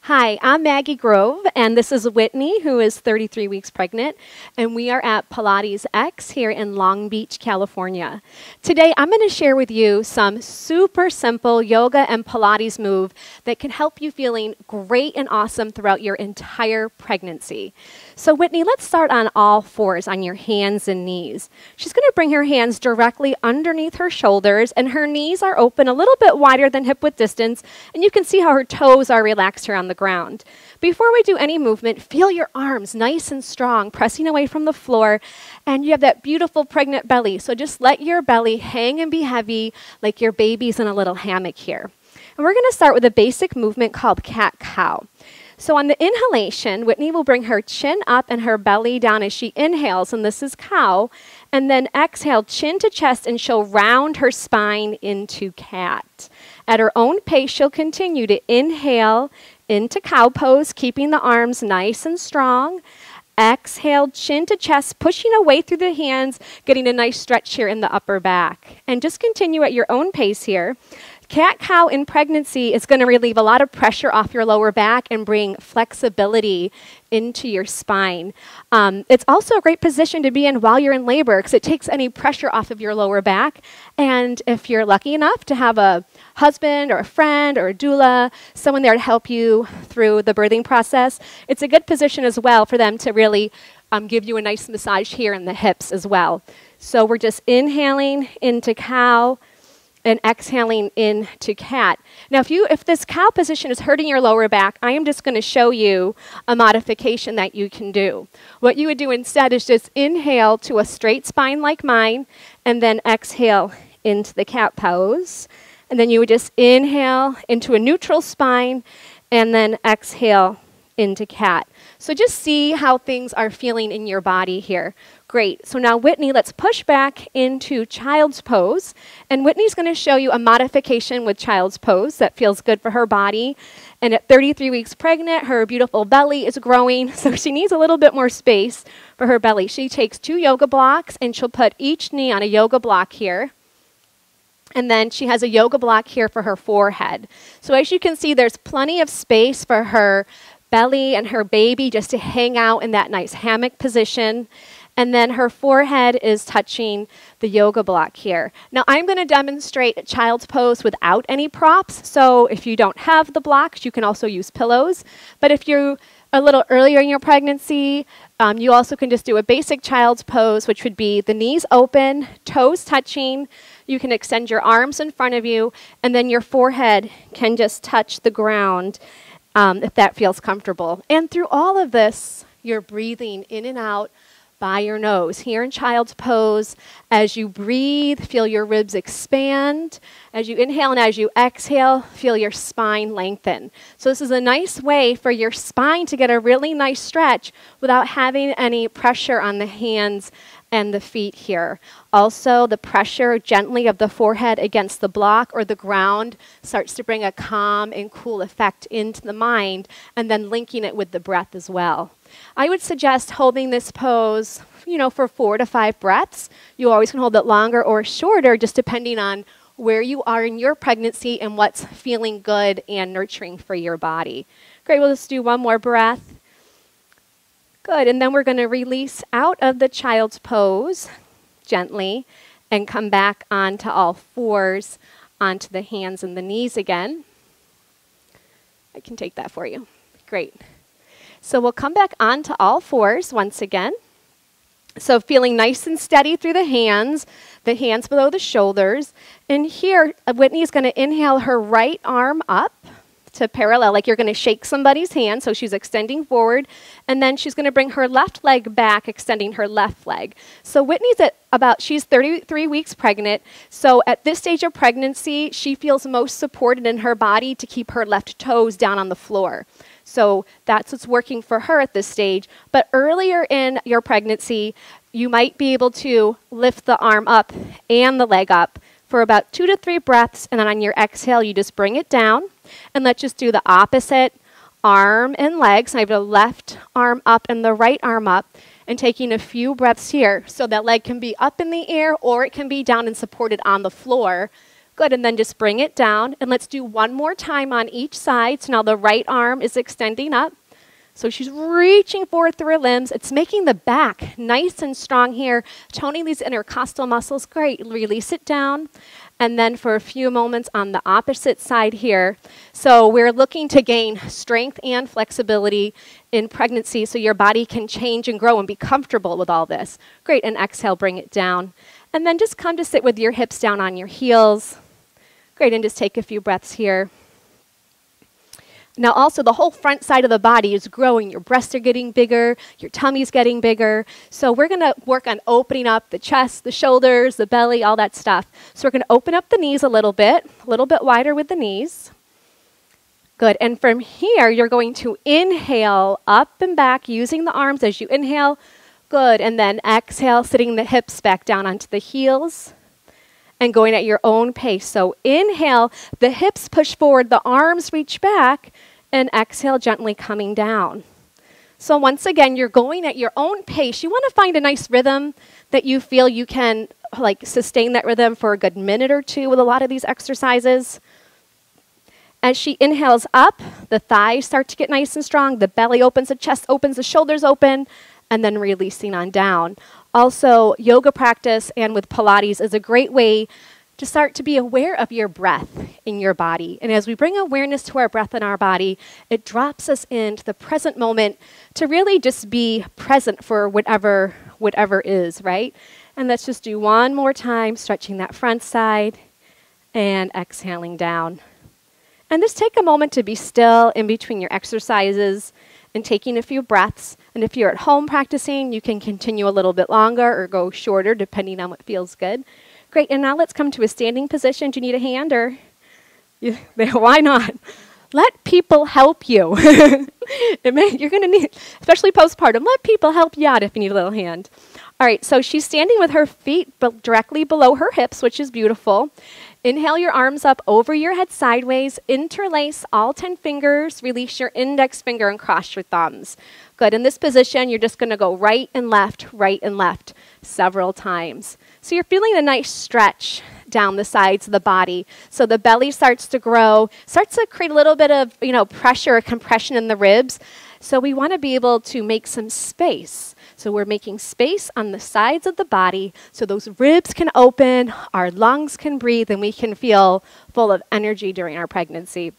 Hi, I'm Maggie Grove, and this is Whitney, who is 33 weeks pregnant, and we are at Pilates X here in Long Beach, California. Today, I'm going to share with you some super simple yoga and Pilates move that can help you feeling great and awesome throughout your entire pregnancy. So Whitney, let's start on all fours on your hands and knees. She's going to bring her hands directly underneath her shoulders, and her knees are open a little bit wider than hip width distance, and you can see how her toes are relaxed here on the ground. Before we do any movement, feel your arms nice and strong, pressing away from the floor, and you have that beautiful pregnant belly. So just let your belly hang and be heavy like your baby's in a little hammock here. And we're going to start with a basic movement called cat-cow. So on the inhalation, Whitney will bring her chin up and her belly down as she inhales, and this is cow. And then exhale, chin to chest, and she'll round her spine into cat. At her own pace, she'll continue to inhale into cow pose, keeping the arms nice and strong. Exhale, chin to chest, pushing away through the hands, getting a nice stretch here in the upper back. And just continue at your own pace here. Cat-cow in pregnancy is going to relieve a lot of pressure off your lower back and bring flexibility into your spine. It's also a great position to be in while you're in labor because it takes any pressure off of your lower back. And if you're lucky enough to have a husband or a friend or a doula, someone there to help you through the birthing process, it's a good position as well for them to really give you a nice massage here in the hips as well. So we're just inhaling into cow and exhaling into cat. Now, if this cow position is hurting your lower back, I am just going to show you a modification that you can do. What you would do instead is just inhale to a straight spine like mine, and then exhale into the cat pose. And then you would just inhale into a neutral spine, and then exhale into cat. So just see how things are feeling in your body here. Great. So now, Whitney, let's push back into child's pose. And Whitney's going to show you a modification with child's pose that feels good for her body. And at 33 weeks pregnant, her beautiful belly is growing, so she needs a little bit more space for her belly. She takes 2 yoga blocks, and she'll put each knee on a yoga block here. And then she has a yoga block here for her forehead. So as you can see, there's plenty of space for her belly and her baby just to hang out in that nice hammock position. And then her forehead is touching the yoga block here. Now I'm going to demonstrate a child's pose without any props. So if you don't have the blocks, you can also use pillows. But if you're a little earlier in your pregnancy, you also can just do a basic child's pose, which would be the knees open, toes touching. You can extend your arms in front of you, and then your forehead can just touch the ground if that feels comfortable. And through all of this, you're breathing in and out by your nose. Here in child's pose, as you breathe, feel your ribs expand. As you inhale and as you exhale, feel your spine lengthen. So this is a nice way for your spine to get a really nice stretch without having any pressure on the hands and the feet here. Also, the pressure gently of the forehead against the block or the ground starts to bring a calm and cool effect into the mind, and then linking it with the breath as well. I would suggest holding this pose, for 4 to 5 breaths. You always can hold it longer or shorter, just depending on where you are in your pregnancy and what's feeling good and nurturing for your body. Great, we'll just do one more breath. Good, and then we're going to release out of the child's pose gently and come back onto all fours, onto the hands and the knees again. I can take that for you. Great. So we'll come back onto all fours once again. So feeling nice and steady through the hands below the shoulders. And here, Whitney's going to inhale her right arm up to parallel, like you're going to shake somebody's hand. So she's extending forward. And then she's going to bring her left leg back, extending her left leg. So Whitney's she's 33 weeks pregnant. So at this stage of pregnancy, she feels most supported in her body to keep her left toes down on the floor. So that's what's working for her at this stage. But earlier in your pregnancy, you might be able to lift the arm up and the leg up for about 2 to 3 breaths. And then on your exhale, you just bring it down. And let's just do the opposite arm and legs. So I have the left arm up and the right arm up. And taking a few breaths here. So that leg can be up in the air or it can be down and supported on the floor. Good, and then just bring it down. And let's do one more time on each side. So now the right arm is extending up. So she's reaching forward through her limbs. It's making the back nice and strong here, toning these intercostal muscles. Great, release it down. And then for a few moments on the opposite side here. So we're looking to gain strength and flexibility in pregnancy so your body can change and grow and be comfortable with all this. Great, and exhale, bring it down. And then just come to sit with your hips down on your heels. Great, and just take a few breaths here. Now also the whole front side of the body is growing. Your breasts are getting bigger, your tummy's getting bigger. So we're gonna work on opening up the chest, the shoulders, the belly, all that stuff. So we're gonna open up the knees a little bit wider with the knees. Good, and from here, you're going to inhale up and back using the arms as you inhale. Good, and then exhale, sitting the hips back down onto the heels and going at your own pace. So inhale, the hips push forward, the arms reach back, and exhale, gently coming down. So once again, you're going at your own pace. You want to find a nice rhythm that you feel you can sustain that rhythm for a good minute or two with a lot of these exercises. As she inhales up, the thighs start to get nice and strong. The belly opens, the chest opens, the shoulders open, and then releasing on down. Also, yoga practice and with Pilates is a great way to start to be aware of your breath in your body. And as we bring awareness to our breath in our body, it drops us into the present moment to really just be present for whatever is, right? And let's just do one more time, stretching that front side and exhaling down. And just take a moment to be still in between your exercises and taking a few breaths. And if you're at home practicing, you can continue a little bit longer or go shorter depending on what feels good. Great, and now let's come to a standing position. Do you need a hand or? Why not? Let people help you. You're gonna need, especially postpartum, let people help you out if you need a little hand. All right, so she's standing with her feet directly below her hips, which is beautiful. Inhale your arms up over your head sideways. Interlace all 10 fingers. Release your index finger and cross your thumbs. Good. In this position, you're just going to go right and left several times. So you're feeling a nice stretch down the sides of the body. So the belly starts to grow, starts to create a little bit of, pressure or compression in the ribs. So we want to be able to make some space. So we're making space on the sides of the body so those ribs can open, our lungs can breathe, and we can feel full of energy during our pregnancy.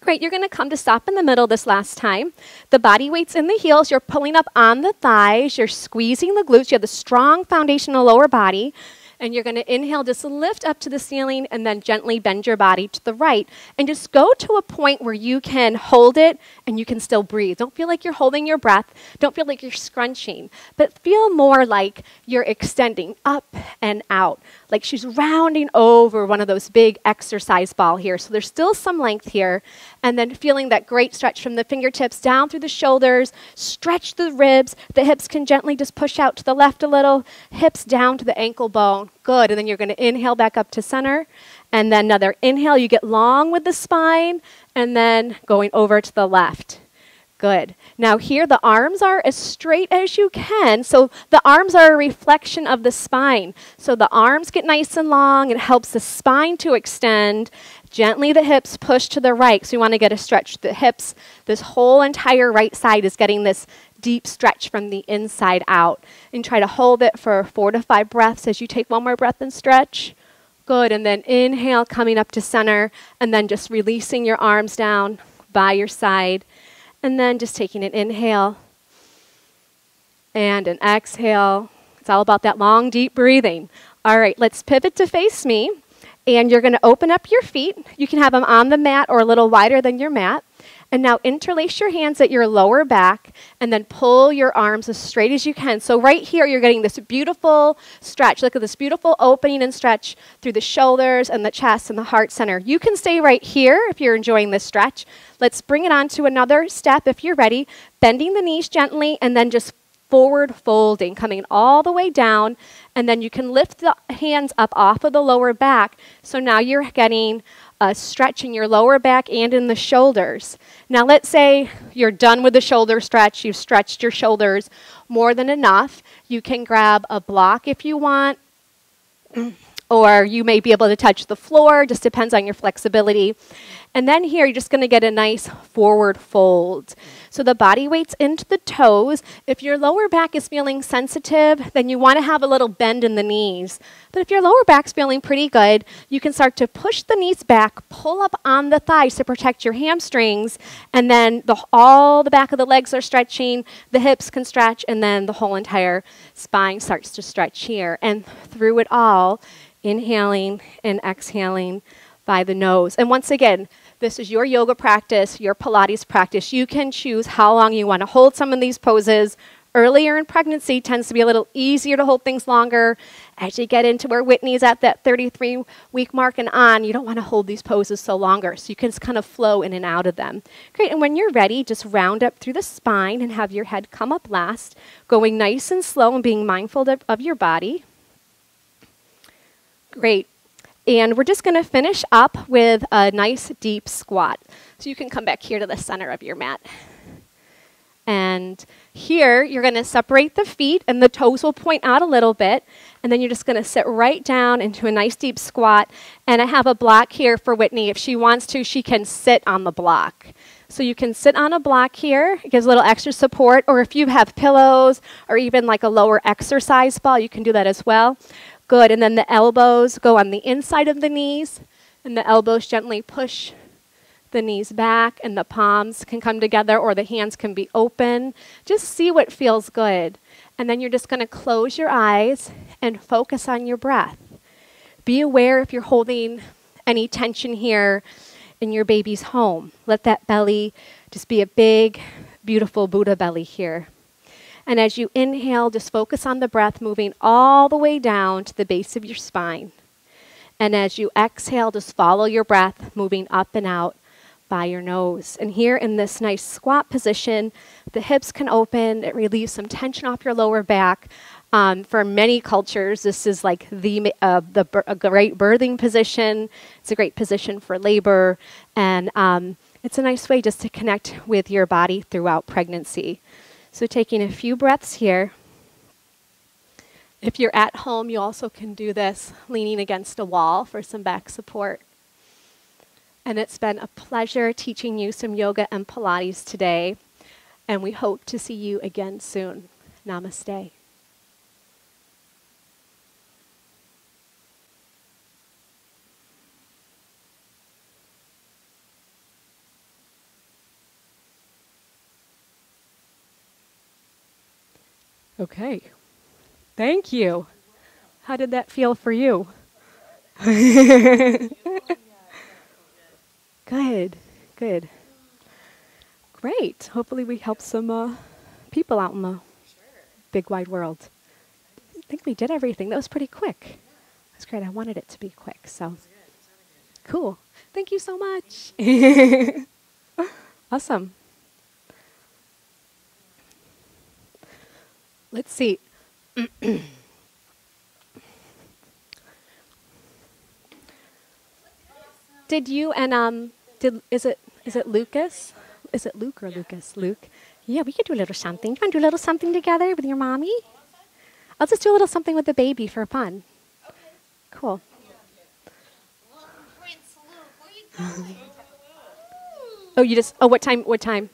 Great, you're going to come to stop in the middle this last time. The body weight's in the heels. You're pulling up on the thighs. You're squeezing the glutes. You have the strong foundation of the lower body. And you're going to inhale, just lift up to the ceiling, and then gently bend your body to the right. And just go to a point where you can hold it and you can still breathe. Don't feel like you're holding your breath. Don't feel like you're scrunching. But feel more like you're extending up and out. Like she's rounding over one of those big exercise ball here. So there's still some length here. And then feeling that great stretch from the fingertips down through the shoulders. Stretch the ribs. The hips can gently just push out to the left a little. Hips down to the ankle bone. Good, and then you're going to inhale back up to center, and then another inhale. You get long with the spine, and then going over to the left. Good. Now here the arms are as straight as you can, so the arms are a reflection of the spine. So the arms get nice and long. It helps the spine to extend. Gently the hips push to the right, so you want to get a stretch. The hips, this whole entire right side is getting this deep stretch from the inside out. And try to hold it for 4 to 5 breaths as you take one more breath and stretch. Good, and then inhale, coming up to center, and then just releasing your arms down by your side. And then just taking an inhale and an exhale. It's all about that long, deep breathing. All right, let's pivot to face me. And you're going to open up your feet. You can have them on the mat or a little wider than your mat. And now interlace your hands at your lower back and then pull your arms as straight as you can. So right here, you're getting this beautiful stretch. Look at this beautiful opening and stretch through the shoulders and the chest and the heart center. You can stay right here if you're enjoying this stretch. Let's bring it on to another step if you're ready. Bending the knees gently and then just forward folding, coming all the way down. And then you can lift the hands up off of the lower back. So now you're getting a stretch in your lower back and in the shoulders. Now let's say you're done with the shoulder stretch. You've stretched your shoulders more than enough. You can grab a block if you want, or you may be able to touch the floor, just depends on your flexibility. And then here, you're just gonna get a nice forward fold. So the body weight's into the toes. If your lower back is feeling sensitive, then you wanna have a little bend in the knees. But if your lower back's feeling pretty good, you can start to push the knees back, pull up on the thighs to protect your hamstrings, and then all the back of the legs are stretching, the hips can stretch, and then the whole entire spine starts to stretch here. And through it all, inhaling and exhaling by the nose. And once again, this is your yoga practice, your Pilates practice. You can choose how long you want to hold some of these poses. Earlier in pregnancy tends to be a little easier to hold things longer. As you get into where Whitney's at that 33-week mark and on, you don't want to hold these poses so longer. So you can just kind of flow in and out of them. Great, and when you're ready, just round up through the spine and have your head come up last, going nice and slow and being mindful of your body. Great. And we're just going to finish up with a nice deep squat. So you can come back here to the center of your mat. And here, you're going to separate the feet, and the toes will point out a little bit. And then you're just going to sit right down into a nice deep squat. And I have a block here for Whitney. If she wants to, she can sit on the block. So you can sit on a block here. It gives a little extra support. Or if you have pillows or even like a lower exercise ball, you can do that as well. Good, and then the elbows go on the inside of the knees, and the elbows gently push the knees back, and the palms can come together, or the hands can be open. Just see what feels good. And then you're just going to close your eyes and focus on your breath. Be aware if you're holding any tension here in your baby's home. Let that belly just be a big, beautiful Buddha belly here. And as you inhale, just focus on the breath moving all the way down to the base of your spine. And as you exhale, just follow your breath moving up and out by your nose. And here in this nice squat position, the hips can open. It relieves some tension off your lower back. For many cultures, this is like a great birthing position. It's a great position for labor. And it's a nice way just to connect with your body throughout pregnancy. So taking a few breaths here. If you're at home, you also can do this leaning against a wall for some back support. And it's been a pleasure teaching you some yoga and Pilates today. And we hope to see you again soon. Namaste. Okay. Thank you. How did that feel for you? Good. Good. Great. Hopefully we helped some people out in the big wide world. I think we did everything. That was pretty quick. That's great. I wanted it to be quick. So cool. Thank you so much. Awesome. Let's see. Did you and is it Lucas? Is it Luke or Lucas? Luke. Yeah, we could do a little something. You want to do a little something together with your mommy? I'll just do a little something with the baby for fun. Cool. Oh, you just. Oh, what time? What time?